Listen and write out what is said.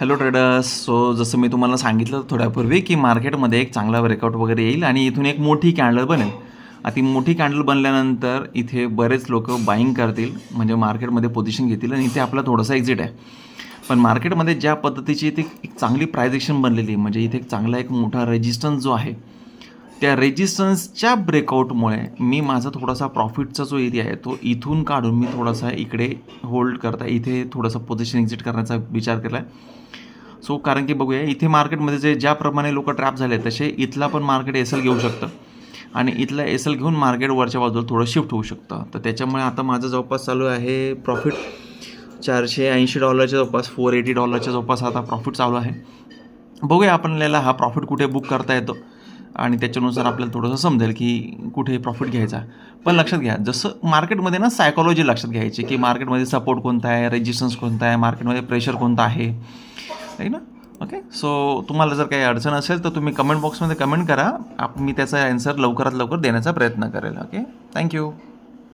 Hello traders. जसं मी तुम्हाला सांगितलं थोड्यापूर्वी की मार्केटमध्ये एक चांगला ब्रेकआउट वगैरे येईल आणि इथून एक मोठी कॅन्डल बनेल. आता ती मोठी कॅन्डल बनल्यानंतर इथे बरेच लोक बाईंग करतील, म्हणजे मार्केटमध्ये पोझिशन घेतील आणि इथे आपला थोडासा एक्झिट आहे. पण मार्केटमध्ये ज्या पद्धतीची इथे एक चांगली प्राइस ॲक्शन बनलेली, म्हणजे इथे एक मोठा रेजिस्टन्स जो आहे, त्या रेजिस्टन्सच्या ब्रेकआउटमुळे मी माझा थोडासा प्रॉफिटचा जो एरिया आहे तो इथून काढून मी थोडासा इकडे होल्ड करता, इथे थोडंसं पोझिशन एक्झिट करण्याचा विचार केला आहे. कारण की बघूया इथे मार्केटमध्ये ज्याप्रमाणे लोक ट्रॅप झाले तसे इथला पण मार्केट एल घेऊ शकतं आणि इथला एल घेऊन मार्केट वरच्या बाजूला थोडं शिफ्ट होऊ शकतं. तर त्याच्यामुळे आता माझं जवळपास चालू आहे प्रॉफिट $480 जवळपास, $480 जवळपास आता प्रॉफिट चालू आहे. बघूया आपल्याला हा प्रॉफिट कुठे बुक करता येतो आणि त्याच्यानुसार आपल्याला थोडंसं समजेल की कुठे प्रॉफिट घ्यायचा. पण लक्षात घ्या, जसं मार्केटमध्ये ना सायकॉलॉजी लक्षात घ्यायची की मार्केटमध्ये सपोर्ट कोणता आहे, रेजिस्टन्स कोणता आहे, मार्केटमध्ये प्रेशर कोणता आहे ना. ओके, तुम्हाला जर काही अडचण असेल तर तुम्ही कमेंट बॉक्समध्ये कमेंट करा. मी त्याचा ॲन्सर लवकरात लवकर देण्याचा प्रयत्न करेल. Okay, thank you.